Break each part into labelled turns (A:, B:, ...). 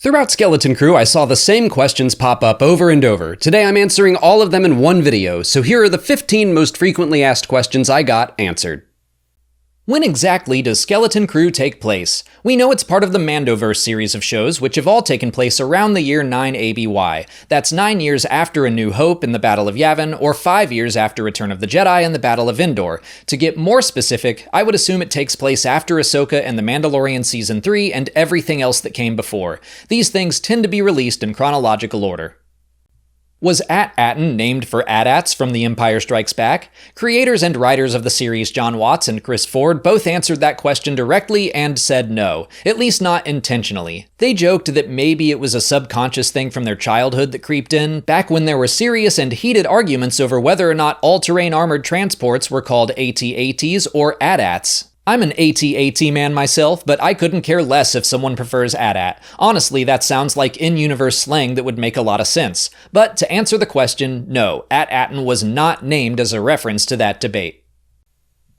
A: Throughout Skeleton Crew, I saw the same questions pop up over and over. Today I'm answering all of them in one video, so here are the 15 most frequently asked questions I got answered. When exactly does Skeleton Crew take place? We know it's part of the Mandoverse series of shows, which have all taken place around the year 9 ABY. That's 9 years after A New Hope in the Battle of Yavin, or 5 years after Return of the Jedi and the Battle of Endor. To get more specific, I would assume it takes place after Ahsoka and The Mandalorian Season 3 and everything else that came before. These things tend to be released in chronological order. Was Aton named for AT-ATs from The Empire Strikes Back? Creators and writers of the series John Watts and Chris Ford both answered that question directly and said no, at least not intentionally. They joked that maybe it was a subconscious thing from their childhood that creeped in, back when there were serious and heated arguments over whether or not all-terrain armored transports wwere called AT-ATs or AT-ATs. I'm an AT-AT man myself, but I couldn't care less if someone prefers AT-AT. Honestly, that sounds like in-universe slang that would make a lot of sense. But to answer the question, no, AT-ATN was not named as a reference to that debate.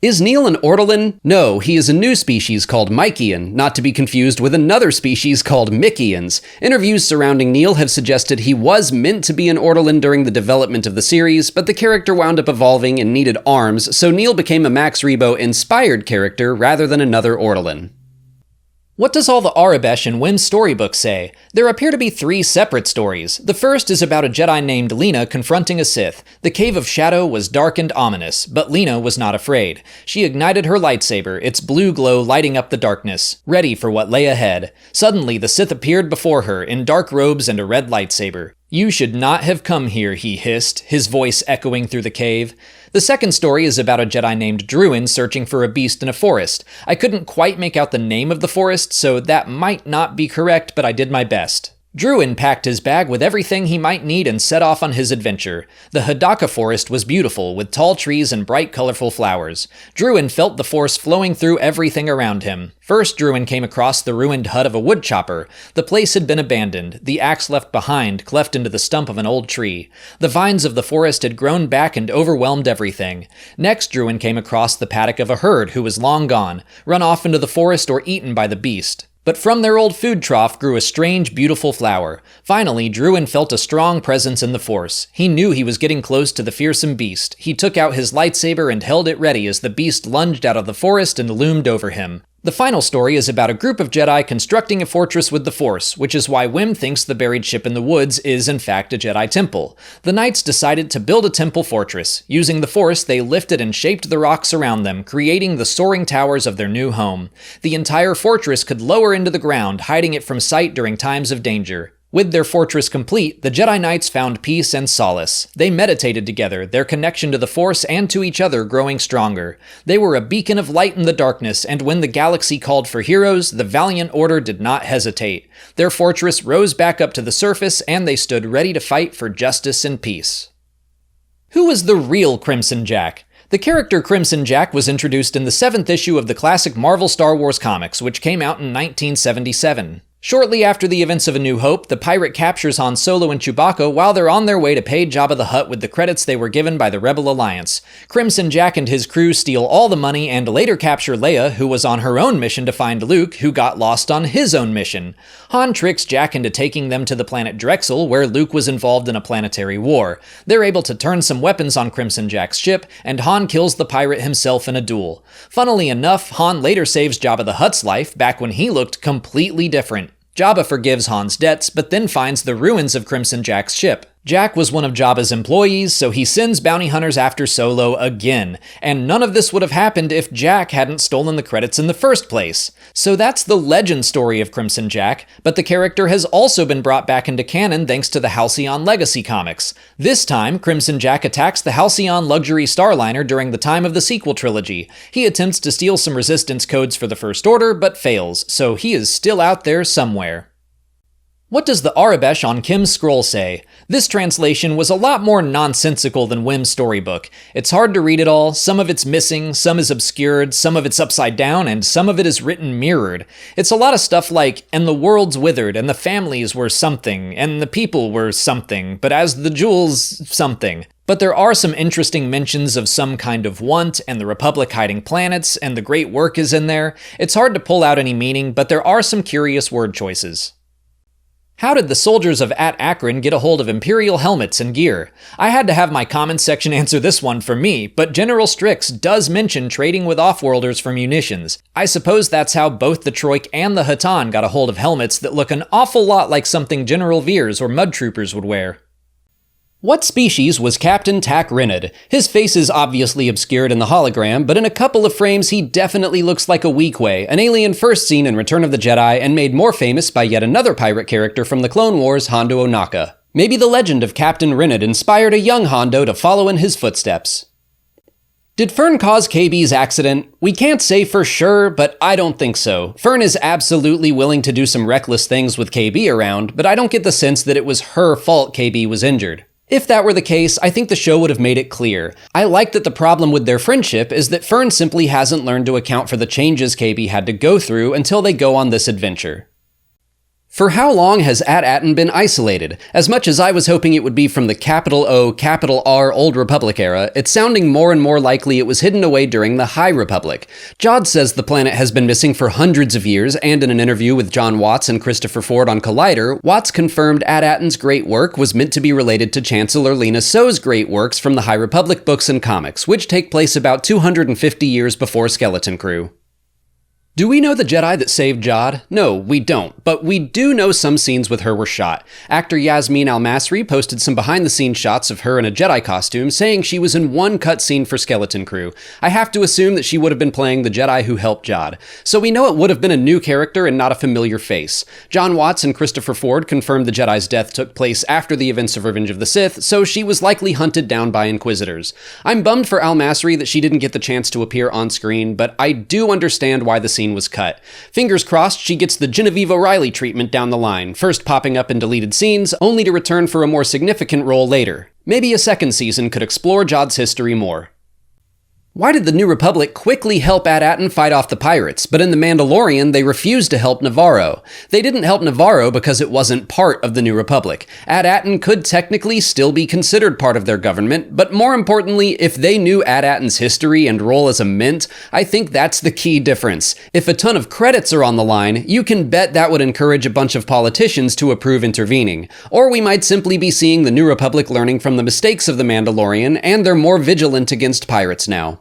A: Is Neil an Ortolan? No, he is a new species called Mykian, not to be confused with another species called Mikians. Interviews surrounding Neil have suggested he was meant to be an Ortolan during the development of the series, but the character wound up evolving and needed arms, so Neil became a Max Rebo-inspired character rather than another Ortolan. What does all the Arabesh and Wim storybooks say? There appear to be 3 separate stories. The first is about a Jedi named Lena confronting a Sith. The Cave of Shadow was dark and ominous, but Lena was not afraid. She ignited her lightsaber, its blue glow lighting up the darkness, ready for what lay ahead. Suddenly, the Sith appeared before her, in dark robes and a red lightsaber. "You should not have come here," he hissed, his voice echoing through the cave. The second story is about a Jedi named Druin searching for a beast in a forest. I couldn't quite make out the name of the forest, so that might not be correct, but I did my best. Druin packed his bag with everything he might need and set off on his adventure. The Hadaka forest was beautiful, with tall trees and bright, colorful flowers. Druin felt the force flowing through everything around him. First, Druin came across the ruined hut of a woodchopper. The place had been abandoned, the axe left behind, cleft into the stump of an old tree. The vines of the forest had grown back and overwhelmed everything. Next, Druin came across the paddock of a herd who was long gone, run off into the forest or eaten by the beast. But from their old food trough grew a strange, beautiful flower. Finally, Druin felt a strong presence in the Force. He knew he was getting close to the fearsome beast. He took out his lightsaber and held it ready as the beast lunged out of the forest and loomed over him. The final story is about a group of Jedi constructing a fortress with the Force, which is why Wim thinks the buried ship in the woods is in fact a Jedi temple. The Knights decided to build a temple fortress. Using the Force, they lifted and shaped the rocks around them, creating the soaring towers of their new home. The entire fortress could lower into the ground, hiding it from sight during times of danger. With their fortress complete, the Jedi Knights found peace and solace. They meditated together, their connection to the Force and to each other growing stronger. They were a beacon of light in the darkness, and when the galaxy called for heroes, the Valiant Order did not hesitate. Their fortress rose back up to the surface, and they stood ready to fight for justice and peace. Who was the real Crimson Jack? The character Crimson Jack was introduced in the 7th issue of the classic Marvel Star Wars comics, which came out in 1977. Shortly after the events of A New Hope, the pirate captures Han Solo and Chewbacca while they're on their way to pay Jabba the Hutt with the credits they were given by the Rebel Alliance. Crimson Jack and his crew steal all the money and later capture Leia, who was on her own mission to find Luke, who got lost on his own mission. Han tricks Jack into taking them to the planet Drexel, where Luke was involved in a planetary war. They're able to turn some weapons on Crimson Jack's ship, and Han kills the pirate himself in a duel. Funnily enough, Han later saves Jabba the Hutt's life, back when he looked completely different. Jabba forgives Han's debts, but then finds the ruins of Crimson Jack's ship. Jack was one of Jabba's employees, so he sends bounty hunters after Solo again. And none of this would have happened if Jack hadn't stolen the credits in the first place. So that's the legend story of Crimson Jack, but the character has also been brought back into canon thanks to the Halcyon Legacy comics. This time, Crimson Jack attacks the Halcyon luxury starliner during the time of the sequel trilogy. He attempts to steal some resistance codes for the First Order, but fails, so he is still out there somewhere. What does the Arabesh on Kim's scroll say? This translation was a lot more nonsensical than Wim's storybook. It's hard to read it all, some of it's missing, some is obscured, some of it's upside down, and some of it is written mirrored. It's a lot of stuff like, and the world's withered, and the families were something, and the people were something, but as the jewels, something. But there are some interesting mentions of some kind of want, and the Republic hiding planets, and the great work is in there. It's hard to pull out any meaning, but there are some curious word choices.
B: How did the soldiers of At Akron get a hold of Imperial helmets and gear? I had to have my comments section answer this one for me, but General Strix does mention trading with Offworlders for munitions. I suppose that's how both the Troik and the Aton got a hold of helmets that look an awful lot like something General Veers or Mud Troopers would wear.
A: What species was Captain Tak Rinid? His face is obviously obscured in the hologram, but in a couple of frames he definitely looks like a Weequay, an alien first seen in Return of the Jedi and made more famous by yet another pirate character from the Clone Wars, Hondo Ohnaka. Maybe the legend of Captain Rinid inspired a young Hondo to follow in his footsteps. Did Fern cause KB's accident? We can't say for sure, but I don't think so. Fern is absolutely willing to do some reckless things with KB around, but I don't get the sense that it was her fault KB was injured. If that were the case, I think the show would have made it clear. I like that the problem with their friendship is that Fern simply hasn't learned to account for the changes KB had to go through until they go on this adventure. For how long has Aton been isolated? As much as I was hoping it would be from the capital O, capital R Old Republic era, it's sounding more and more likely it was hidden away during the High Republic. Jod says the planet has been missing for hundreds of years, and in an interview with John Watts and Christopher Ford on Collider, Watts confirmed Aton's great work was meant to be related to Chancellor Lina So's great works from the High Republic books and comics, which take place about 250 years before Skeleton Crew. Do we know the Jedi that saved Jod? No, we don't, but we do know some scenes with her were shot. Actor Yasmin Al-Masri posted some behind-the-scenes shots of her in a Jedi costume, saying she was in one cutscene for Skeleton Crew. I have to assume that she would have been playing the Jedi who helped Jod, so we know it would have been a new character and not a familiar face. John Watts and Christopher Ford confirmed the Jedi's death took place after the events of Revenge of the Sith, so she was likely hunted down by Inquisitors. I'm bummed for Al-Masri that she didn't get the chance to appear on screen, but I do understand why the scene was cut. Fingers crossed she gets the Genevieve O'Reilly treatment down the line, first popping up in deleted scenes, only to return for a more significant role later. Maybe a second season could explore Jod's history more. Why did the New Republic quickly help Aton fight off the pirates, but in The Mandalorian they refused to help Navarro? They didn't help Navarro because it wasn't part of the New Republic. Aton could technically still be considered part of their government, but more importantly, if they knew Aton's history and role as a mint, I think that's the key difference. If a ton of credits are on the line, you can bet that would encourage a bunch of politicians to approve intervening. Or we might simply be seeing the New Republic learning from the mistakes of The Mandalorian, and they're more vigilant against pirates now.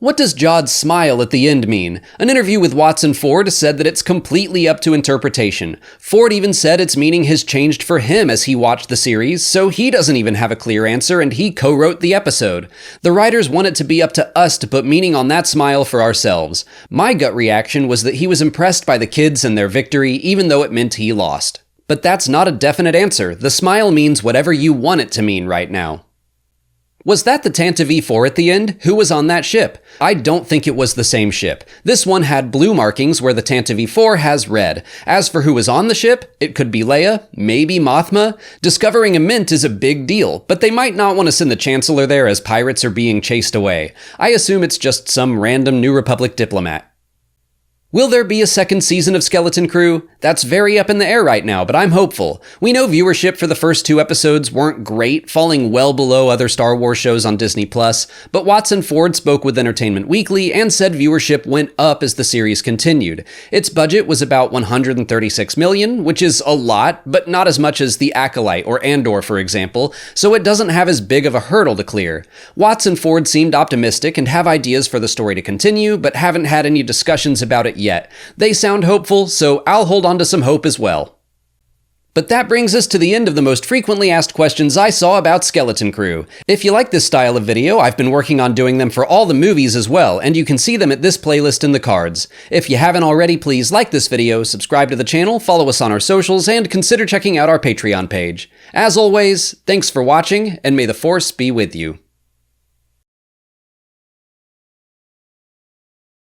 A: What does Jod's smile at the end mean? An interview with Watts and Ford said that it's completely up to interpretation. Ford even said its meaning has changed for him as he watched the series, so he doesn't even have a clear answer and he co-wrote the episode. The writers want it to be up to us to put meaning on that smile for ourselves. My gut reaction was that he was impressed by the kids and their victory, even though it meant he lost. But that's not a definite answer. The smile means whatever you want it to mean right now. Was that the Tantive V4 at the end? Who was on that ship? I don't think it was the same ship. This one had blue markings where the Tantive V4 has red. As for who was on the ship, it could be Leia, maybe Mothma. Discovering a mint is a big deal, but they might not want to send the Chancellor there as pirates are being chased away. I assume it's just some random New Republic diplomat. Will there be a second season of Skeleton Crew? That's very up in the air right now, but I'm hopeful. We know viewership for the first 2 episodes weren't great, falling well below other Star Wars shows on Disney+, but Watts and Ford spoke with Entertainment Weekly and said viewership went up as the series continued. Its budget was about $136 million, which is a lot, but not as much as The Acolyte or Andor, for example, so it doesn't have as big of a hurdle to clear. Watts and Ford seemed optimistic and have ideas for the story to continue, but haven't had any discussions about it yet. They sound hopeful, so I'll hold on to some hope as well. But that brings us to the end of the most frequently asked questions I saw about Skeleton Crew. If you like this style of video, I've been working on doing them for all the movies as well, and you can see them at this playlist in the cards. If you haven't already, please like this video, subscribe to the channel, follow us on our socials, and consider checking out our Patreon page. As always, thanks for watching, and may the Force be with you.